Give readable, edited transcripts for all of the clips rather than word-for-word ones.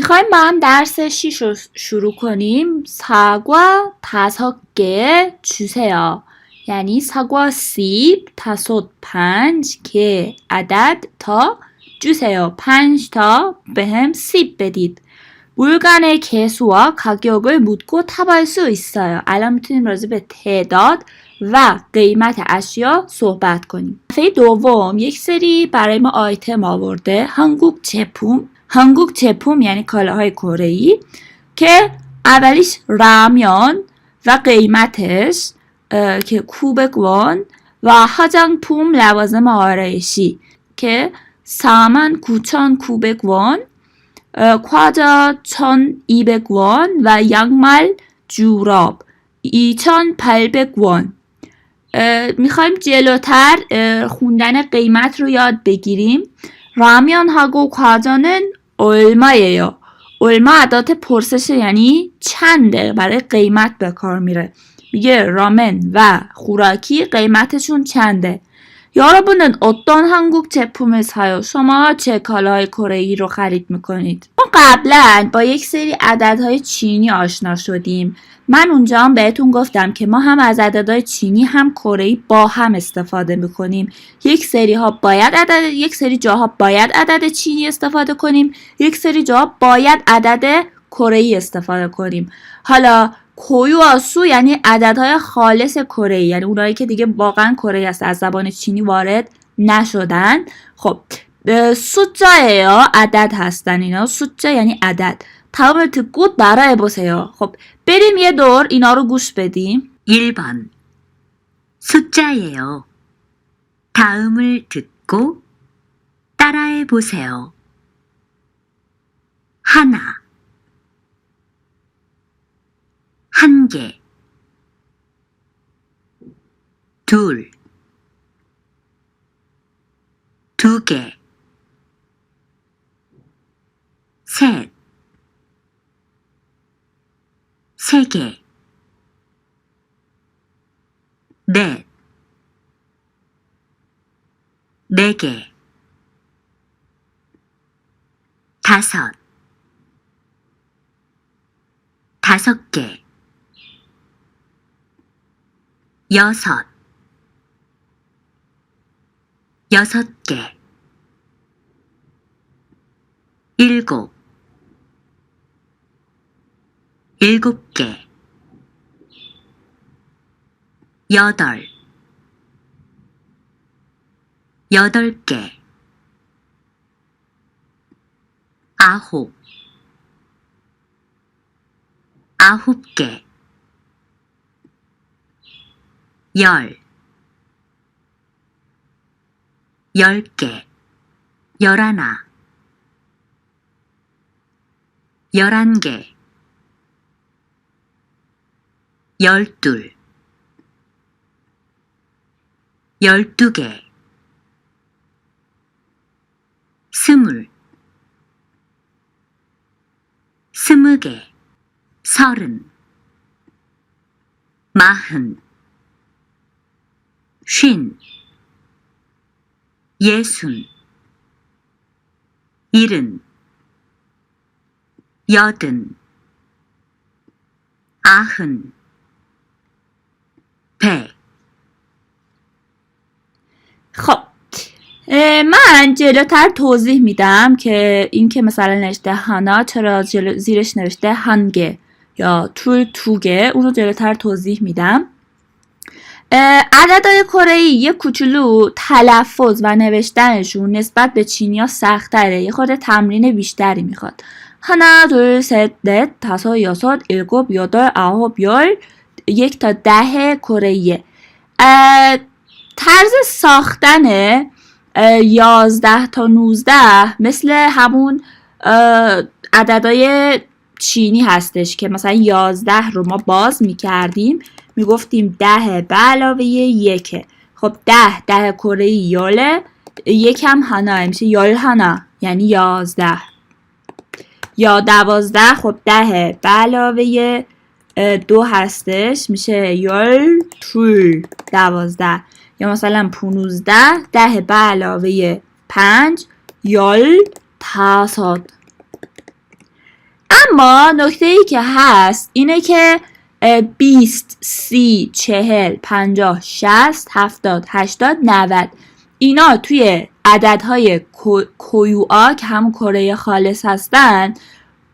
میخوایم با هم درس 6 رو شروع کنیم. 사과 5개 주세요. یعنی 사과 سیب 5 عدد تا 주세요. 5 تا به هم سیب بدید. 물건의 개수와 가격을 묻고 답할 수 있어요. الان میتونیم راجع به تعداد و قیمت اشیا صحبت کنیم. دفعه دوم یک سری برای ما آیتم آورده. 한국 제품 یعنی کالاهای کره‌ای که اولیش رامیان و قیمتش که 900 won و 화장품 لوازم آرایشی که 49,900 won 과자 1,200 won و 양말 جوراب 2,800 won. میخوایم جلوتر خوندن قیمت رو یاد بگیریم. 라면하고 과자는 얼마예요? 얼마 ادات پرسشه یعنی چنده، برای قیمت به کار میره. میگه رامن و خوراکی قیمتشون چنده. 여러분은 어떤 한국 제품을 사요? شما چه کالاهای کره‌ای رو خرید میکنید؟ ما قبلا با یک سری عددهای چینی آشنا شدیم. من اونجا هم بهتون گفتم که ما هم از عددهای چینی هم کره‌ای با هم استفاده میکنیم. یک سری جاها باید عدد چینی استفاده کنیم، یک سری جاها باید عدد کره‌ای استفاده کنیم. حالا کویواسو یعنی عددهای خالص کره‌ای، یعنی اونایی که دیگه واقعا کره‌ای هست، از زبان چینی وارد نشدن. خب 숫자예요. عدد هستن اینا. 숫자 یعنی عدد. 다음을 듣고 따라해 보세요. خب بریم یه دور اینا رو گوش بدیم. 1번 숫자예요. 다음을 듣고 따라해 보세요. 하나, 1개, 2, 2개, 3, 3개, 4, 4개, 5, 5개, 6, 6개, 7, 7개, 8, 8개, 9, 9개, 10, 10개, 11, 11개, 12, 12개, 20, 20개, 30, 40, 50, 60, 70, 80, 90, 100. خب من جلوتر توضیح میدم که این که مثلا نوشته هانا چرا زیرش نوشته هنگه یا توگه، اون رو جلوتر توضیح میدم. عددهای کره‌ای یه کوچولو تلفظ و نوشتنشون نسبت به چینی ها سخت‌تره، یه خورده تمرین بیشتری میخواد. 하나, 둘, 셋, 넷, 다섯, 여섯, 일곱, 여덟, 아홉, 열, 1 تا 10 کره‌ایه. طرز ساختن 11 تا 19 مثل همون عددهای چینی هستش که مثلا 11 رو ما باز میکردیم میگفتیم 10 به علاوه 1. خب 10 کره‌ای یاله، 1 هم هانا میشه یال هانا یعنی 11. یا 12 خب 10 به علاوه 2 هستش میشه یال تول 12. یا مثلا 15 10 به علاوه 5 یال 5. اما نکته ای که هست اینه که 20 30 40 50 60 70 80 90 اینا توی عددهای کویوآ که همون کره خالص هستن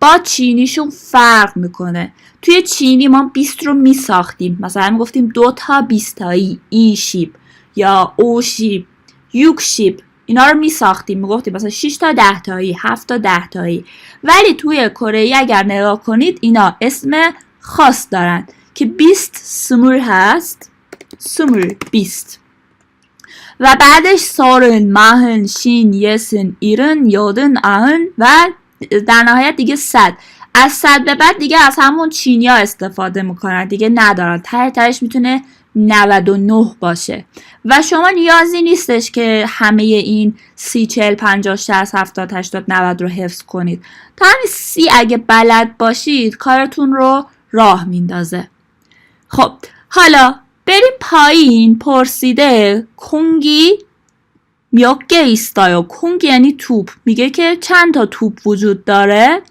با چینیشون فرق میکنه. توی چینی ما 20 رو میساختیم، مثلا میگفتیم 2 تا 20 تایی، ای شیب یا او شیب، یوک شیب، اینا رو میساختیم، میگفتیم مثلا 6 تا 10 تایی، 7 تا 10 تایی. ولی توی کره ای اگر نگاه کنید اینا اسم خاص دارن که 20 سمور هست، سمور 20 و بعدش سارن، ماهن، شین، یسن، ایرن، یادن، آهن و در نهایت دیگه 100. از 100 به بعد دیگه از همون چینی ها استفاده میکنن، دیگه ندارن. تهش میتونه 99 باشه و شما نیازی نیستش که همه این 30 40 50 60 70 80 90 رو حفظ کنید. تا همین 30 اگه بلد باشید کارتون رو راه میندازه. خب حالا بریم پایین. پرسیده کنگی میوگه ایستایو. کنگی یعنی توپ، میگه که چند تا توپ وجود داره.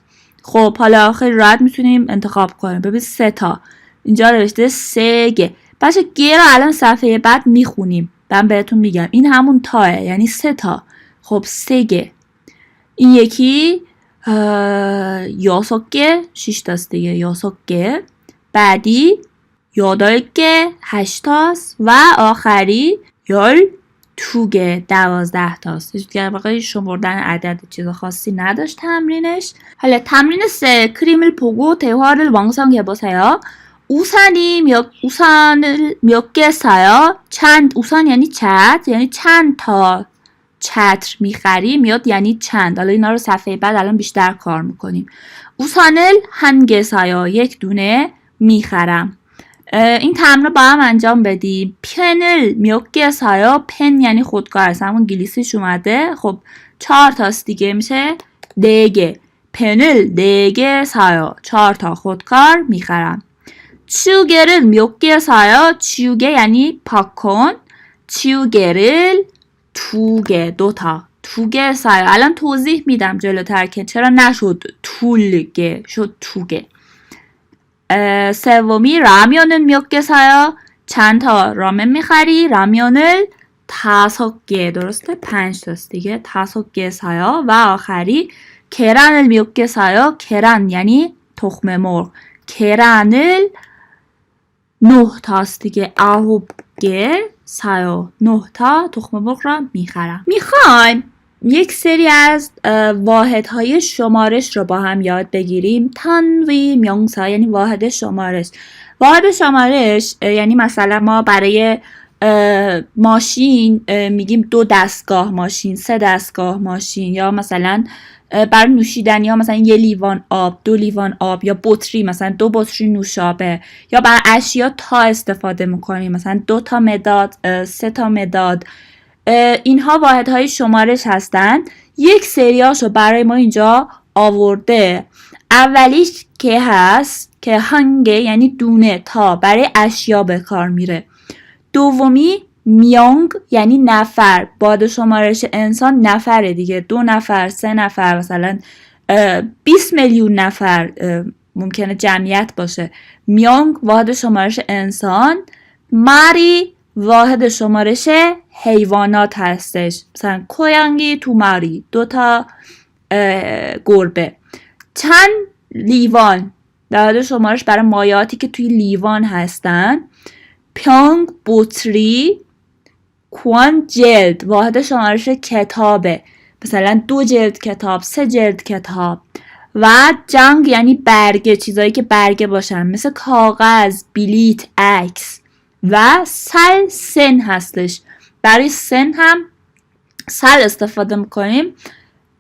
خب حالا خیلی راحت میتونیم انتخاب کنیم. ببین 3 تا اینجا نوشته 3 گه. بچه گه رو الان صفحه بعد میخونیم، من بهتون میگم این همون تاه، یعنی 3 تا. خب 3 گه. این یکی یاسوگه 6 تاست دیگه، یاسوگه. بعدی 8گه 8 تاست و آخری 12گه 12 تاست. در واقع شمردن عدد چیز خاصی نداشت تمرینش. حالا تمرین 3 그림을 보고 대화를 완성해보세요. 우산을 몇 개 사요? چند. 우산 یعنی چتر، یعنی چند تا چتر میخری. میاد یعنی چند. حالا اینا رو صفحه بعد الان بیشتر کار میکنیم. 우산을 한 개 사요. یک دونه میخرم. این تمرین رو با هم انجام بدیم. پنل 몇 개 사요? پن یعنی خودکار است، همون انگلیسیش اومده. خب 4 تاست دیگه، میشه 4개. پنل 4개 사요. 4 تا خودکار میخرم. 치우개를 몇 개 사요? 치우개 یعنی پاک کن. 치우개를 2개 2 تا 2개 사요. الان توضیح میدم جلوتر که چرا نشد 2개 شد 2개. سومی 라면은 몇 개 사요? چند تا رامن میخری؟ 라면을 5개. درسته؟ 5 تاست دیگه. 5개 사요. و آخری 계란을 몇 개 사요? 계란 یعنی تخم مرغ. 계란을 9 تاست دیگه. 9개 사요. 9 تا تخم مرغ را میخرم. میخوایم یک سری از واحدهای شمارش رو با هم یاد بگیریم. تنوی میانگسا یعنی واحد شمارش. واحد شمارش یعنی مثلا ما برای ماشین میگیم 2 دستگاه ماشین، 3 دستگاه ماشین، یا مثلا برای نوشیدنی ها مثلا 1 لیوان آب، 2 لیوان آب، یا بطری مثلا 2 بطری نوشابه، یا برای اشیا تا استفاده میکنیم مثلا 2 تا مداد، 3 تا مداد. اینها واحدهای شمارش هستن. یک سریاشو برای ما اینجا آورده. اولیش که هست که هنگه یعنی دونه تا، برای اشیا به کار میره. دومی میانگ یعنی نفر. واحد شمارش انسان نفره دیگه. 2 نفر، 3 نفر، مثلا 20 میلیون نفر ممکنه جمعیت باشه. میانگ واحد شمارش انسان. ماری واحد شمارش حیوانات هستش. مثلا کویانگی تو ماری 2 تا گربه. چند لیوان واحد شمارش برای مایعاتی که توی لیوان هستن. پیانگ بطری. کوان جلد واحد شمارش کتابه، مثلا 2 جلد کتاب، 3 جلد کتاب. و جنگ یعنی برگه، چیزایی که برگه باشن مثل کاغذ، بلیط، عکس. و سل سن هستش. برای سن هم سل استفاده میکنیم.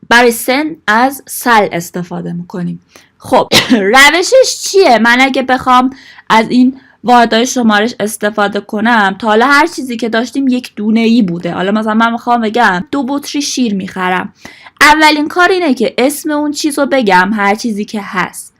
برای سن از سل استفاده میکنیم. خب روشش چیه؟ من اگه بخوام از این واحدهای شمارش استفاده کنم، تا حالا هر چیزی که داشتیم یک دونه‌ای بوده. حالا مثلا من میخوام بگم 2 بطری شیر میخرم. اولین کار اینه که اسم اون چیزو بگم، هر چیزی که هست.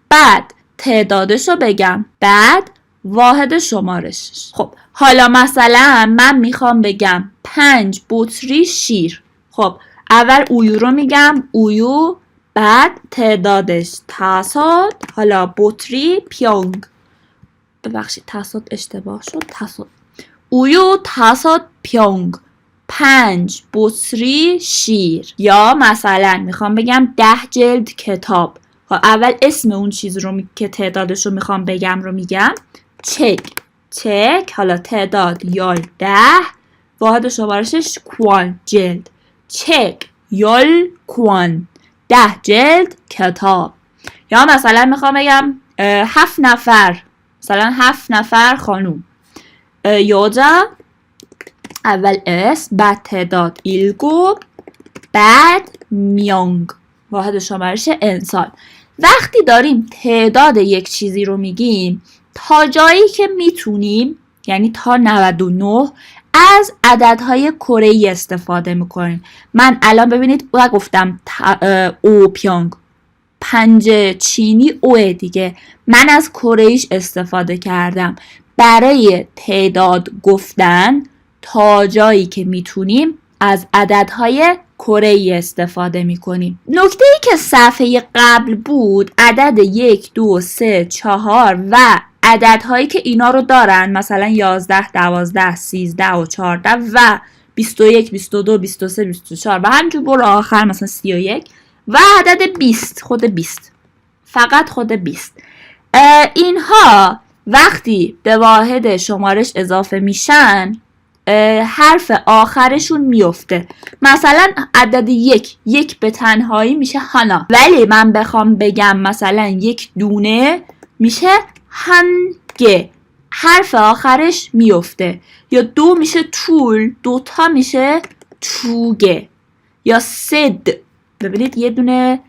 بعد تعدادشو بگم. بعد واحد شمارشش. خب حالا مثلا من میخوام بگم 5 بطری شیر. خب اول اویو رو میگم. اویو. بعد تعدادش تصاد، حالا بطری پیونگ، ببخشید تصاد اشتباه شد، تصاد اویو تصاد پیونگ، 5 بطری شیر. یا مثلا میخوام بگم 10 جلد کتاب، اول اسم اون چیز رو که تعدادش رو میخوام بگم رو میگم. چک، حالا تعداد یال 10، واحد شمارشش کوان جلد. چک یال کوان، 10 جلد کتاب. یا مثلا میخوام بگم 7 نفر، مثلا 7 نفر خانوم. یوجا اول اسم، بعد تعداد ایلگوب، بعد میونگ، واحد شمارش انسان. وقتی داریم تعداد یک چیزی رو میگیم تا جایی که میتونیم، یعنی تا 99، از عددهای کره‌ای استفاده میکنیم. من الان ببینید گفتم او پیونگ، 5 چینی اوه دیگه، من از کره‌ایش استفاده کردم. برای تعداد گفتن تا جایی که میتونیم از عددهای کره‌ای استفاده میکنیم. نکته‌ای که صفحه قبل بود، عدد 1 2 3 4 و عددهایی که اینا رو دارن، مثلا 11 12 13 و 14 و 21 22 23 24 و همینجور برو آخر، مثلا 31 و عدد 20، خود 20، فقط خود 20. اینها وقتی به واحد شمارش اضافه میشن حرف آخرشون میفته. مثلا عدد 1 به تنهایی میشه هانا، ولی من بخوام بگم مثلا 1 دونه میشه هنگه، حرف آخرش میفته. یا 2 میشه طول، 2 تا میشه توگه. یا سد، ببینید یه دونه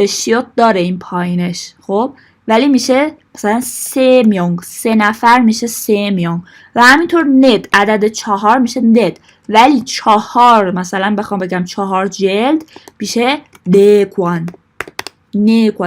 شیوت داره این پایینش، خب ولی میشه مثلا 3 میونگ، 3 نفر میشه 3 میونگ. و همینطور ند، عدد 4 میشه ند، ولی 4 مثلا بخوام بگم 4 جلد میشه نکوان،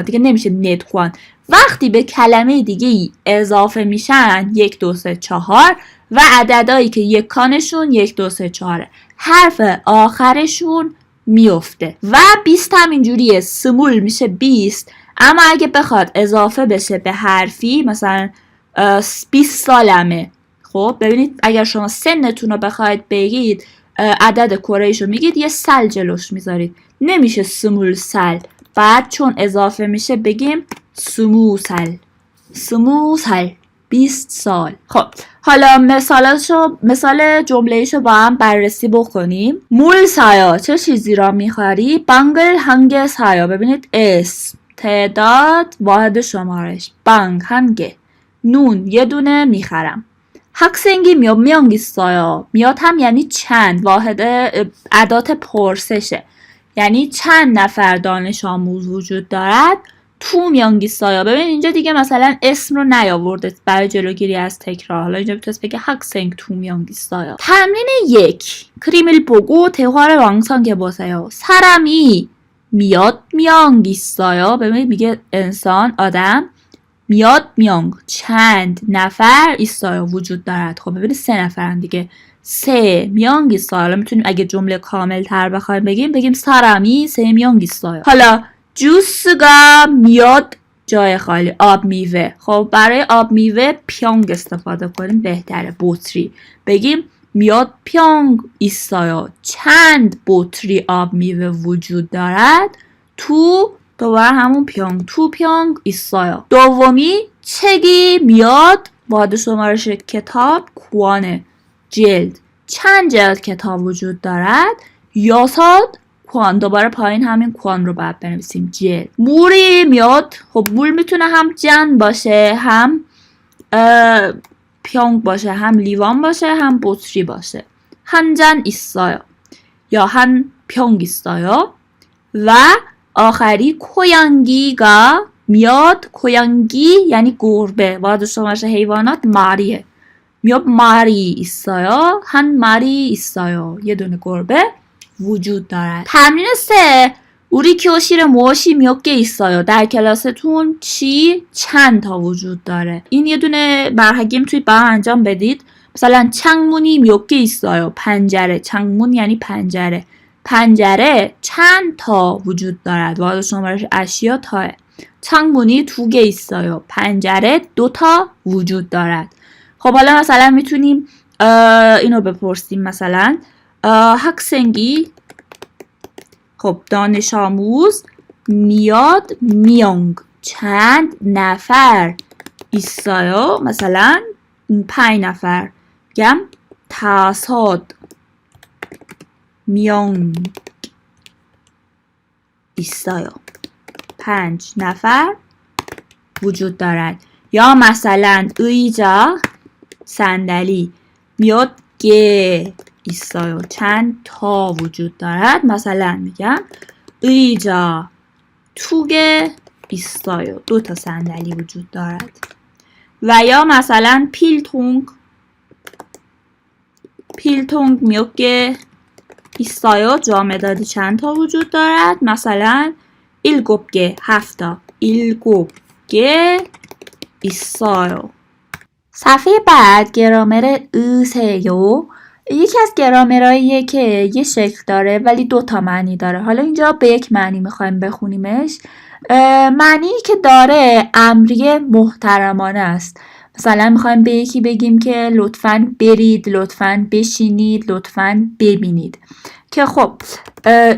دیگه نمیشه ندکوان. وقتی به کلمه دیگه اضافه میشن 1 2 3 4 و عددهایی که یکانشون 1 2 3 4 حرف آخرشون میفته. و 20 هم اینجوریه، سمول میشه 20، اما اگه بخواد اضافه بشه به حرفی، مثلا 20 سالمه، خب ببینید اگر شما سنتون رو بخواید بگید عدد کره‌ایشو میگید یه سل جلوش میذارید، نمیشه سمول سل، بعد چون اضافه میشه بگیم سمو سل 20 سال. خب حالا مثال جمله‌ایشو با هم بررسی بکنیم. مول سایا، چه چیزی را میخوری؟ بانگل هنگ سایا، ببینید اسم، تعداد، واحد شمارش، بانگ هنگ، نون یه دونه میخرم. 학생이 몇 명 있어요. میاد هم یعنی چند، واحد ادات پرسشه، یعنی چند نفر دانش آموز وجود دارد. تو میان 있어요. ببین اینجا دیگه مثلا اسم رو نیاورده برای جلوگیری از تکرار. حالا اینجا میتونست بگه 학생 두 명 있어요. تمرین 1. 그림을 보고 대화를 완성해 보세요. 사람이 몇 명 있어요. ببین میگه انسان، آدم، 몇 명 چند نفر 있어요 وجود دارد. خب ببینید 3 نفرن دیگه، 3 명 있어요. حالا میتونیم اگه جمله کامل تر بخوایم بگیم 사람이 3 명 있어요. حالا جوسگا میاد جای خالی، آب میوه. خب برای آب میوه پیونگ استفاده کنیم بهتره، بطری. بگیم میاد پیونگ 있어요. چند بطری آب میوه وجود دارد؟ تو دوباره همون پیونگ، تو پیونگ 있어요. دومی چگی میاد، واحد شمارش کتاب کوانه، جلد، چند جلد کتاب وجود دارد؟ یاساد کوان، دوباره پایین همین کوان رو باید بنویسیم، جلد. موری میاد، خب مول میتونه هم جن باشه، هم پیونگ باشه، هم لیوان باشه، هم بطری باشه. 한 잔 있어요 یا 한 병 있어요. و آخری کویانگیگا میاد، کویانگی یعنی گربه، واحد شمارش حیوانات ماریه، میاد ماری 있어요. 한 마리 있어요. یه دونه گربه وجود دارد. تمرین 3. 우리 교실에 무엇이 몇 개 있어요. در کلاستون چی چند تا وجود داره. این یه دونه برهگیم توی با انجام بدید. مثلا 창문이 몇 개 있어요. پنجره، 창문 یعنی پنجره. پنجره چند تا وجود دارد. واحد شمارش اشیا تاه. 창문이 2개 있어요. پنجره 2 تا وجود دارد. خب حالا مثلا میتونیم اینو بپرسیم. مثلا 학생이 خب دانش آموز میاد میانگ چند نفر 있어요. مثلا 5 نفر. گم 5 میانگ 있어요. 5 نفر وجود دارد. یا مثلا 의자 صندلی 몇 개 있어요. چند تا وجود دارد. مثلا میگم 의자 2개 있어요. 2 تا صندلی وجود دارد. و یا مثلا 필통 몇 개 있어요. جامدادی چند تا وجود دارد. مثلا 7개 7 تا 7개 있어요. صفحه بعد گرامر 으세요. یکی از گرامرهاییه که یه شکل داره ولی 2 تا معنی داره. حالا اینجا به یک معنی میخوایم بخونیمش. معنی که داره امری محترمانه است. مثلا میخوایم به یکی بگیم که لطفاً برید، لطفاً بشینید، لطفاً ببینید. که خب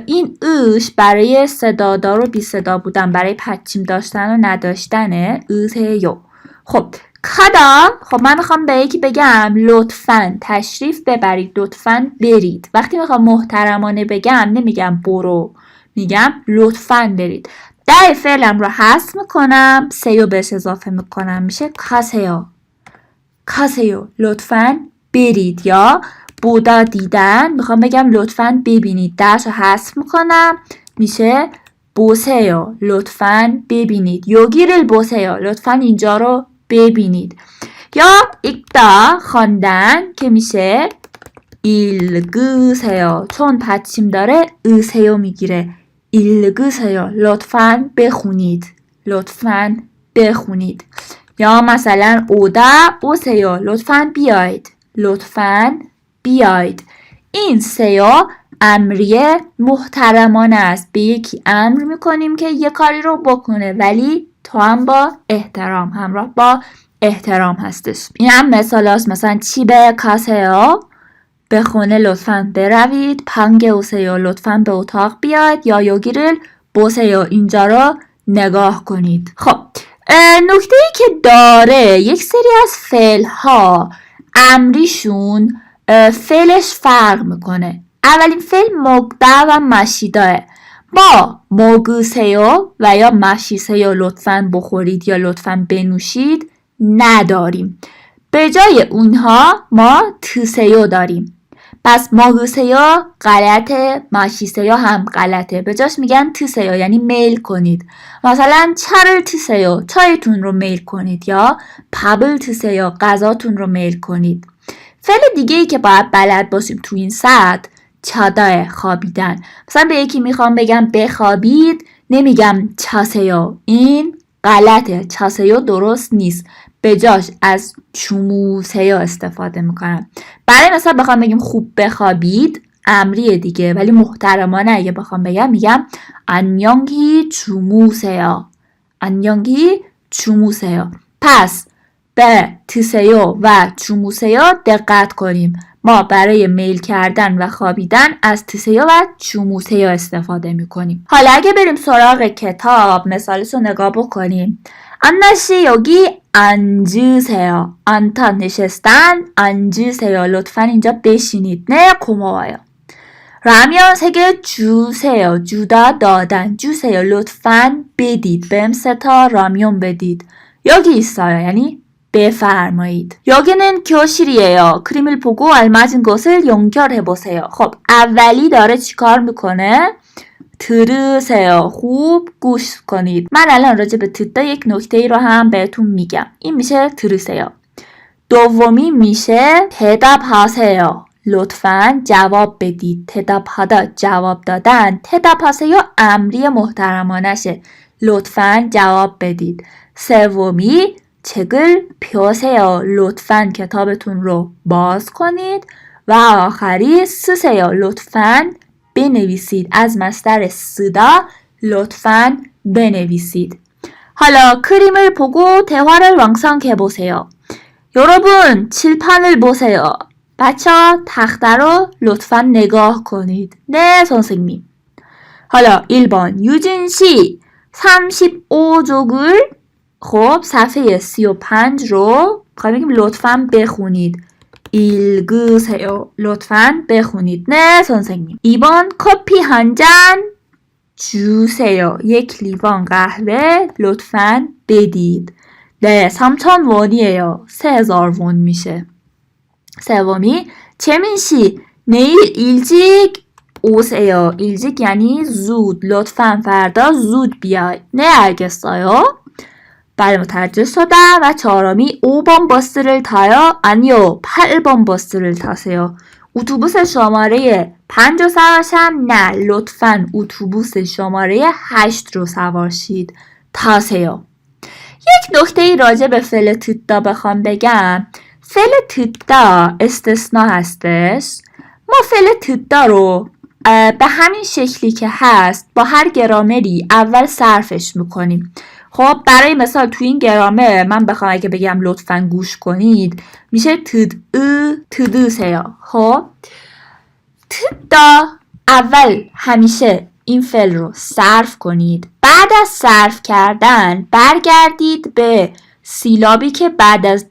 این اش برای صدادار و بی صدا بودن، برای پچیم داشتن و نداشتنه. 으세요. خب کدام؟ خب من میخوام به یکی بگم لطفاً تشریف ببرید، لطفاً برید. وقتی میخوام محترمانه بگم نمیگم برو، میگم لطفاً برید. ده فعلم رو حذف میکنم، سیو بهش اضافه میکنم، میشه کاسیو. کاسیو لطفاً برید. یا بودا دیدن، میخوام بگم لطفاً ببینید، درش رو حذف میکنم، میشه بوسیو لطفاً ببینید. یوگیرل بوسیو لطفاً اینجا رو ببینید. یا 읽다 خواندن که میشه 읽으세요. چون 받침 داره 으세요 میگیره. 읽으세요 لطفاً بخونید، لطفاً بخونید. یا مثلا 오세요 لطفاً بیاید، لطفاً بیاید. این سیو امریه محترمانه است. به یکی امر میکنیم که یه کاری رو بکنه ولی تو هم با احترام، همراه با احترام هستش. این هم مثال هست. مثلا 집에 가세요 به خونه لطفاً بروید. 방에 오세요 لطفاً به اتاق بیاید. یا 여기를 보세요 اینجا رو نگاه کنید. خب نکته ای که داره یک سری از فعل ها امریشون فعلش فرق میکنه. اولین فعل مقدر و مشیداه. ما 먹으세요 و یا 마시세요 لطفاً بخورید یا لطفاً بنوشید نداریم. به جای اونها ما 드세요 داریم. پس 먹으세요 غلطه، 마시세요 هم غلطه. به جاش میگن 드세요 یعنی میل کنید. مثلا 차를 드세요 چایتون رو میل کنید. یا 밥을 드세요 غذاتون رو میل کنید. فعل دیگه ای که باید بلد باشیم تو این سطح چادای خوابیدن. مثلا به یکی میخوام بگم بخوابید نمیگم چاسیو، این غلطه. چاسیو درست نیست. به جاش از چوموسیو استفاده میکنم. برای مثلا بخوام بگیم خوب بخوابید امریه دیگه ولی محترمانه اگه بخوام بگم میگم 안녕히 주무세요. 안녕히 주무세요. پس به 드세요 و 주무세요 دقت کنیم. ما برای میل کردن و خوابیدن از 드세요 و 주무세요 استفاده میکنیم. حالا اگه بریم سراغ کتاب مثالش رو نگاه بکنیم. 안나씨 여기 앉으세요. 앉다 نشستن. 앉으세요 لطفاً اینجا بشینید. نه 고마워요. 라면 3개 주세요. 주다 دادن. 주세요 لطفاً بدید. بهم 3 تا رامیون بدید. 여기 있어요 یعنی بفرمایید. 여기는 교실이에요. 그림을 보고 알맞은 것을 연결해보세요. خب اولی داره چیکار میکنه؟ 들으세요. خوب گوش کنید. من الان راجع به 듣다 یک نکته ای رو هم بهتون میگم. این میشه 들으세요. دومی میشه 대답하세요. لطفاً جواب بدید. 대답하다 جواب دادن. 대답하세요 امری محترمانشه. لطفاً جواب بدید. سومی 책을 펴세요. لطفاً کتابتون رو باز کنید. و آخری 쓰세요. لطفاً بنویسید. از مصدر 쓰다 لطفاً بنویسید. حالا 그림을 보고 대화를 완성해보세요. 여러분 칠판을 보세요. بچه تخته لطفاً نگاه کنید. 네 선생님. حالا 1번 유진 씨 35쪽을 خب صفحه 35 رو بخوایم بگیم لطفاً بخونید. 읽으세요. لطفاً بخونید. 네 선생님. 2번 커피 한 잔 주세요. یک لیوان قهوه لطفاً بدید. 네 3,000원이에요. 3,000원 میشه. سومی 재민 씨 내일 일찍 오세요. 일찍 یعنی زود. لطفاً فردا زود بیاید. 네 알겠어요. بله متوجه شدم. و چهارمی 5번 버스를 타요. 아니요 8번 버스를 타세요. اتوبوس شماره 5 رو سوار شم؟ نه لطفاً اتوبوس شماره 8 رو سوار شید. 타세요. یک نکته ای راجع به فعل 듣다 بخوام بگم، فعل 듣다 استثناء هستش. ما فعل 듣다 رو به همین شکلی که هست با هر گرامری اول صرفش میکنیم. خب برای مثال تو این گرامر من بخوام اگه بگم لطفاً گوش کنید میشه 듣으세요. خب 듣다 اول همیشه این فعل رو صرف کنید. بعد از صرف کردن برگردید به سیلابی که بعد از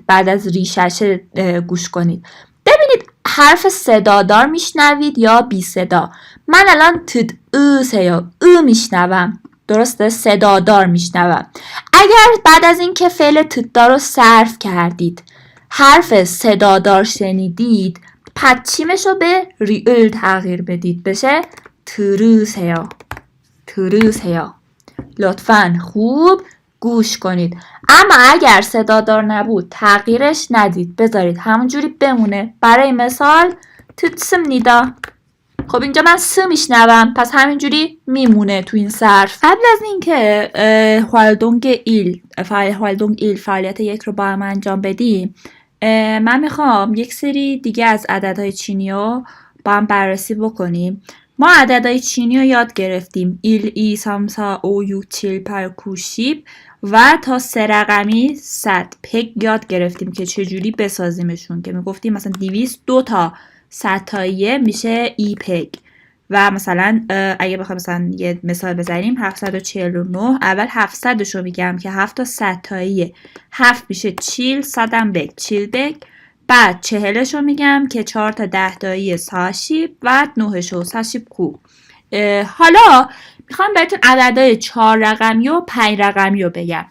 بعد از ریشش گوش کنید. ببینید حرف صدادار میشنوید یا بی صدا. من الان 듣으세요 میشنوم، درسته؟ صدادار میشنوم. اگر بعد از این که فعل 듣다 رو صرف کردید حرف صدادار شنیدید پدچیمش رو به ریل تغییر بدید، بشه 들으세요. لطفاً خوب گوش کنید. اما اگر صدادار نبود تغییرش ندید، بذارید همونجوری بمونه. برای مثال 듣습니다. خب اینجا من س میشنوم پس همینجوری میمونه تو این صرف. قبل از اینکه هوالدونگ ایل فعالیت یک رو با هم انجام بدیم، من میخوام یک سری دیگه از عددهای چینی رو با هم بررسی بکنیم. ما عددهای چینی رو یاد گرفتیم. ایل ای سامسا او یو چیل پر کوشیب و تا 3 رقمی 100 پگ یاد گرفتیم که چجوری بسازیمشون، که میگفتیم مثلا 202 تا 100 تاییه میشه ای پگ. و مثلا اگه بخوام مثلا یه مثال بزنیم 749 اول 700 رو میگم که 7 تا 100 تاییه، 7 میشه چیل، 100 هم بگ، چیل بگ. بعد 40 رو میگم که 4 تا 10 تاییه ساشیب و 9 شو ساشیب کو. حالا میخوام بهتون عددهای 4 رقمی و 5 رقمی رو بگم.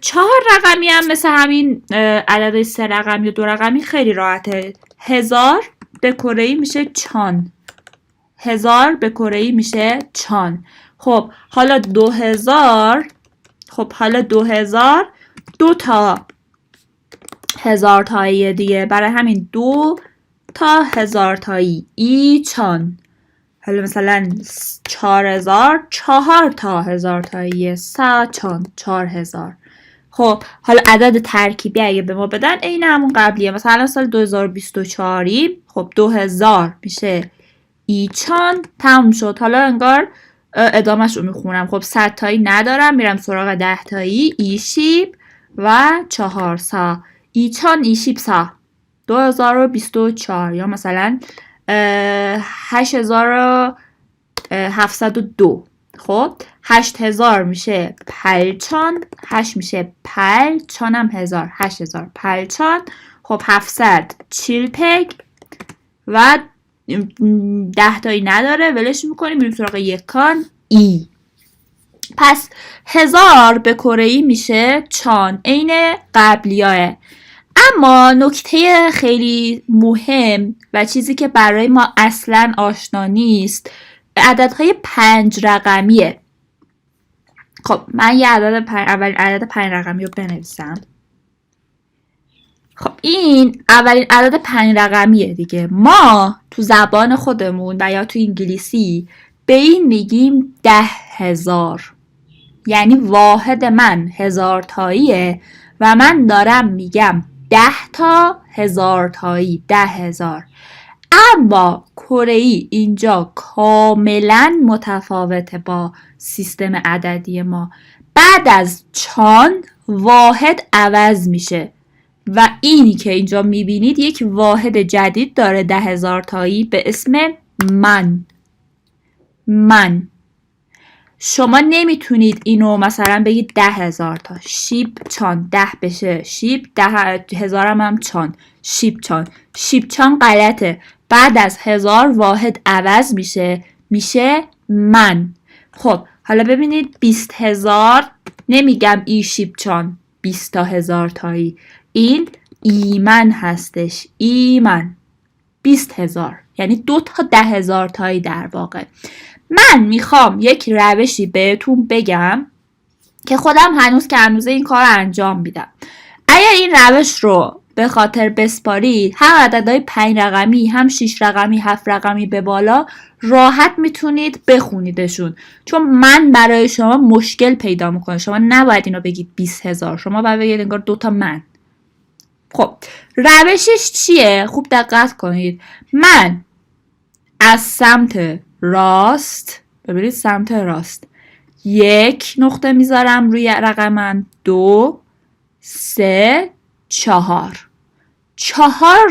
4 رقمی هم مثل همین عددهای 3 رقمی و 2 رقمی خیلی راحته. 1000 به کره‌ای میشه چان. 1000 به کره‌ای میشه چان. خب حالا 2000 2 تا 1000 تایی دیگه، برای همین 2 تا 1000 تایی ای چان. حالا مثلا 4000 4 تا 1000 تایی سا چان 4000. خب حالا عدد ترکیبی اگه به ما بدن این همون قبلیه. مثلا سال 2024 خب 2000 میشه ای چان. تموم شد. حالا انگار ادامهش رو میخونم. خب 100 تایی ندارم، میرم سراغ 10 تایی ای شیب و 4 سا ای چان ای شیب سا 2024 یا مثلا 8702. خب 8000 میشه پلچان، 8 میشه پل، چانم 1000 8000 پلچان. خب 700 چیل پگ و 10 تایی نداره ولش میکنیم میریم سراغ یکان ای. پس 1000 به کره‌ای میشه چان، عین قبلیاه. اما نکته خیلی مهم و چیزی که برای ما اصلا آشنا نیست عددهای 5 رقمیه. خب من یه اولین عدد 5 رقمی رو بنویسم. خب این اولین عدد 5 رقمیه دیگه. ما تو زبان خودمون و یا تو انگلیسی به این میگیم 10,000. یعنی واحد من 1000 تاییه و من دارم میگم 10 تا 1000 تایی 10,000. اما کره‌ای اینجا کاملا متفاوته با سیستم عددی ما. بعد از چان واحد عوض میشه و اینی که اینجا میبینید یک واحد جدید داره 10,000 تایی به اسم من. شما نمیتونید اینو مثلا بگید 10,000 تا شیب چان 10 بشه شیب 10,000 هم چان شیب چان غلطه. بعد از 1000 واحد عوض میشه من. خب حالا ببینید 20,000 نمیگم ای شیب چان 20 تا 1000 تایی، این ایمن هستش، ایمن 20,000 یعنی 2 تا 10,000 تایی در واقع. من میخوام یک روشی بهتون بگم که خودم هنوز این کار انجام میدم. اگر این روش رو به خاطر بسپارید، هم عددهای 5 رقمی، هم 6 رقمی، 7 رقمی به بالا راحت میتونید بخونیدشون، چون من برای شما مشکل پیدا میکنه. شما نباید اینو بگید 20,000، شما باید بگید انگار 2 تا من. خب روشش چیه؟ خوب دقت کنید. من از سمت راست، ببینید سمت راست 1 نقطه میذارم روی رقمم، 2 3 4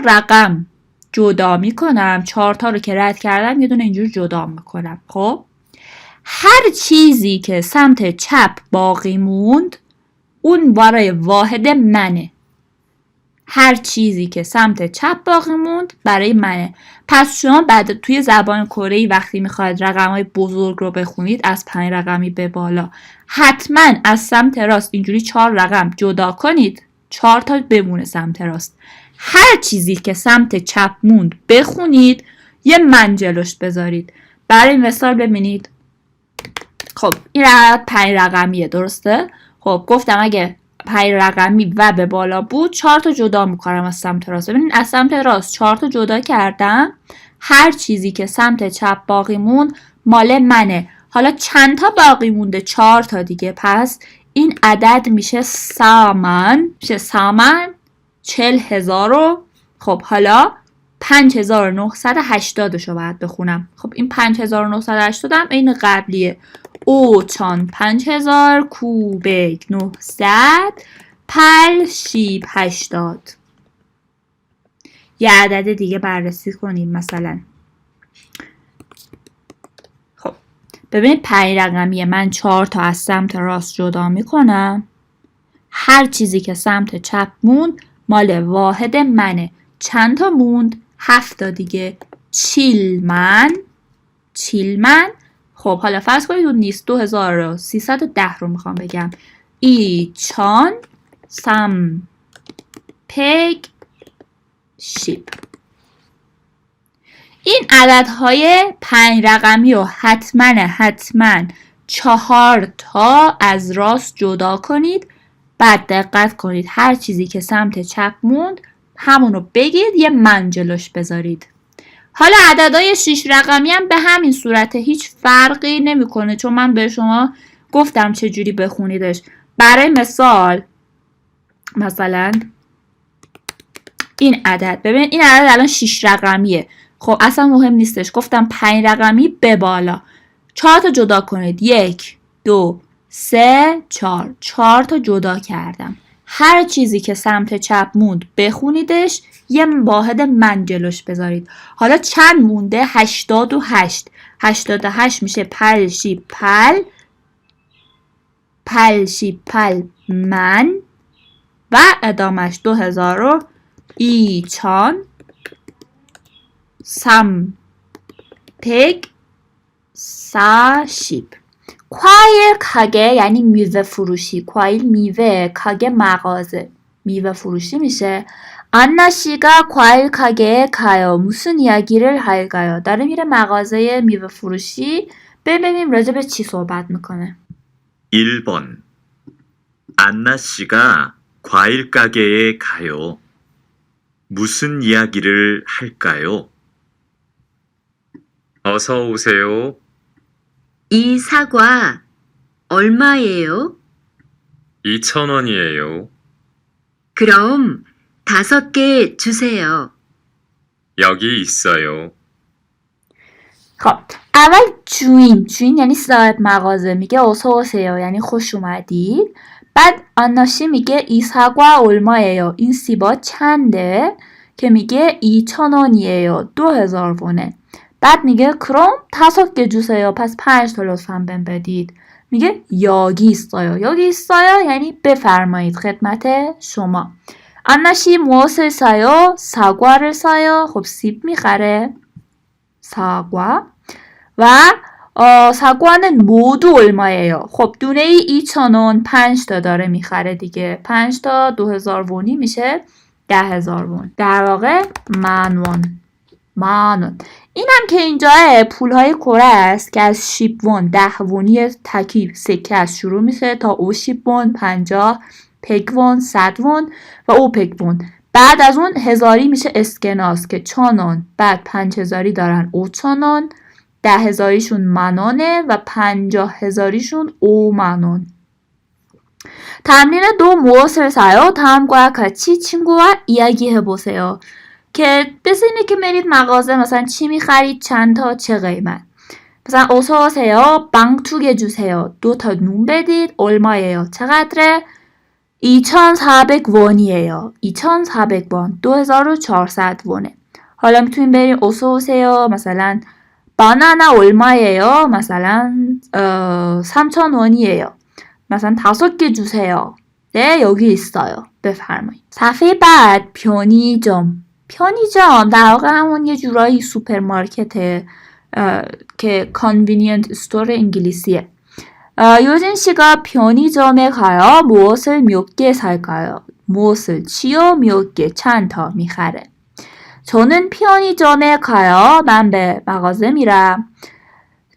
رقم جدا میکنم. 4 تا رو که رد کردم یه دونه اینجور جدا میکنم. خب هر چیزی که سمت چپ باقی موند اون برای واحد منه. هر چیزی که سمت چپ باقی موند برای منه. پس شما بعد توی زبان کره‌ای وقتی میخواید رقم‌های بزرگ رو بخونید از 5 رقمی به بالا، حتما از سمت راست اینجوری 4 رقم جدا کنید، 4 تا بمونه سمت راست. هر چیزی که سمت چپ موند بخونید، یه من جلوش بذارید. برای مثال ببینید. خب این 5 رقمیه، درسته؟ خب گفتم اگه 5 رقمی و به بالا بود 4 تا جدا میکنم از سمت راست. ببینید از سمت راست 4 تا جدا کردم. هر چیزی که سمت چپ باقی موند مال منه. حالا چند تا باقی مونده؟ 4 تا دیگه. پس این عدد میشه سامن. 40,000. خب حالا 5,980 شو باید بخونم. خب این 5,980 هم این قبلیه. او چان 5,000 کوبک 900 پل شیب 80. یه عدد دیگه بررسی کنیم مثلا. خب ببینید 5 رقمیه. من 4 تا از سمت راست جدا میکنم. هر چیزی که سمت چپ موند مال واحد منه. چند تا موند؟ 7 تا دیگه. چیلمن. خب حالا فرض کنید اون نیست. 2310 رو میخوام بگم. ای چان سم پگ شیب. این عددهای 5 رقمی رو حتما 4 تا از راست جدا کنید. بعد دقت کنید هر چیزی که سمت چپ موند همونو بگید، یه من جلوش بذارید. حالا عددهای 6 رقمی هم به همین صورته، هیچ فرقی نمیکنه چون من به شما گفتم چجوری بخونیدش. برای مثلا این عدد، ببین این عدد الان 6 رقمیه. خب اصلا مهم نیستش، گفتم 5 رقمی به بالا. 4 تا جدا کنید. 1 2 3 4 تا جدا کردم. هر چیزی که سمت چپ موند بخونیدش، یه واحد من جلوش بذارید. حالا چند مونده؟ 88. 88 میشه پل شیب پل من و ادامش 2000 ای چان سم پگ سا شیب. کوایل کاگه یعنی میوه فروشی. کوایل میوه، کاگه مغازه، میوه فروشی میشه. آنا 씨가 과일 가게에 가요. 무슨 이야기를 할까요? داره میره مغازه میوه فروشی. ببینیم راجع به چی صحبت میکنه. 1번 안나 씨가 과일 가게에 가요. 무슨 이야기를 할까요? 어서 오세요. 이 사과 얼마예요? 2,000원이에요. 그럼 5개 주세요. 여기 있어요. خب اول جوین یعنی صاحب مغازه میگه 어서오세요 یعنی خوش اومدید. بعد آناشی میگه 이사과 얼마예요 این سیبا چنده که میگه 2,000원이에요 2,000 wonه. بعد میگه 그럼 5개 주세요 پس 5 تا لطفاً بهم بدید. میگه 여기 있어요 یعنی بفرمایید خدمت شما. آناشی 무엇을 사요 사과를 사요. خب سیب میخره 사과. و 사과는 모두 얼마예요? خب دونه ای 2,000원 5 تا داره میخره دیگه. 5 تا 2,000 wonی میشه 10,000 won. در واقع 만원. اینم که اینجا پولهای کره است که از 10 won 10 wonی تکی سکه از شروع میشه تا 50 won 50 100 won 100 won و 500 won. بعد از اون هزاری میشه اسکناس که 1,000 بعد 5,000이 دارن 5,000 10,000이شون 만원ه و 50,000이شون 5만원. تمرین 2 무엇을 사요? 다음과 같이 친구와 이야기해보세요. که مثل اینه که برید مغازه مثلا چی میخرید چند تا چه قیمت. مثلا 어서오세요 빵 2개 주세요 2 تا نون بدید 얼마예요 چقدره 2,400원이에요 2,400원 2,400 wonه. حالا میتونیم بریم 어서오세요 مثلا 바나나 얼마예요? مثلا 3,000원이에요. مثلا 5개 주세요. 네, 여기 있어요. بفرمایید. صفحه بعد 편의점 در واقع همون یه جورایی سوپرمارکته که convenient store انگلیسیه. 요진 씨가 편의점에 가요. 무엇을 몇 개 살까요? 무엇을 치요? 몇 개 چند تا میخره. 저는 편의점에 가요. من به مغازه میرم.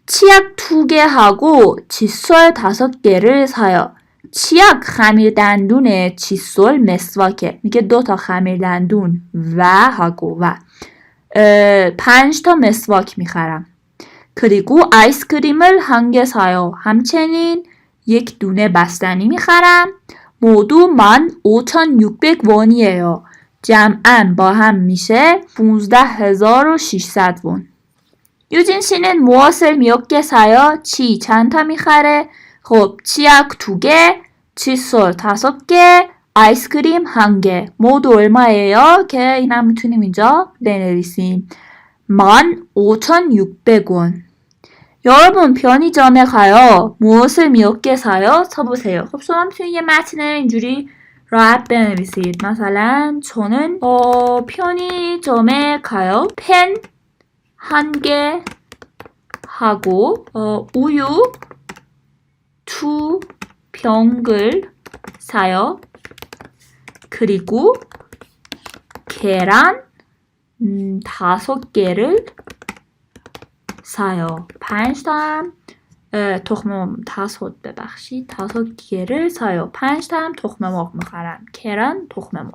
치약 2개 하고 칫솔 5개를 사요. 치약 خمیر دندونه 칫솔 مسواکه. میگه 2 تا خمیر دندون و 하고 و 5 تا مسواک میخرم. 그리고 아이스크림을 1개 사요. همچنین 1 دونه بستنی میخرم. 모두 15,600원이에요. جمعاً با هم میشه 15,600 won. 유진 씨는 무엇을 몇 개 사요? 치 چند تا میخره؟ خب 치약 2개, 칫솔 5개, 아이스크림 1개. 모두 얼마예요? که اینم میتونیم اینجا بنویسیم. 15,600원. 여러분 편의점에 가요. 무엇을 몇 개 사요? 써보세요. خب شما میتونید یه متن اینجوری راحت بنویسید. مثلا 저는 편의점에 가요. 펜 1개 하고 우유 2병을 사요. 그리고 계란 5개를 사요. 5 تا تخم مرغ 5 개를 사요. 5 تا هم تخم مرغ میخرم. 계란 تخم مرغ.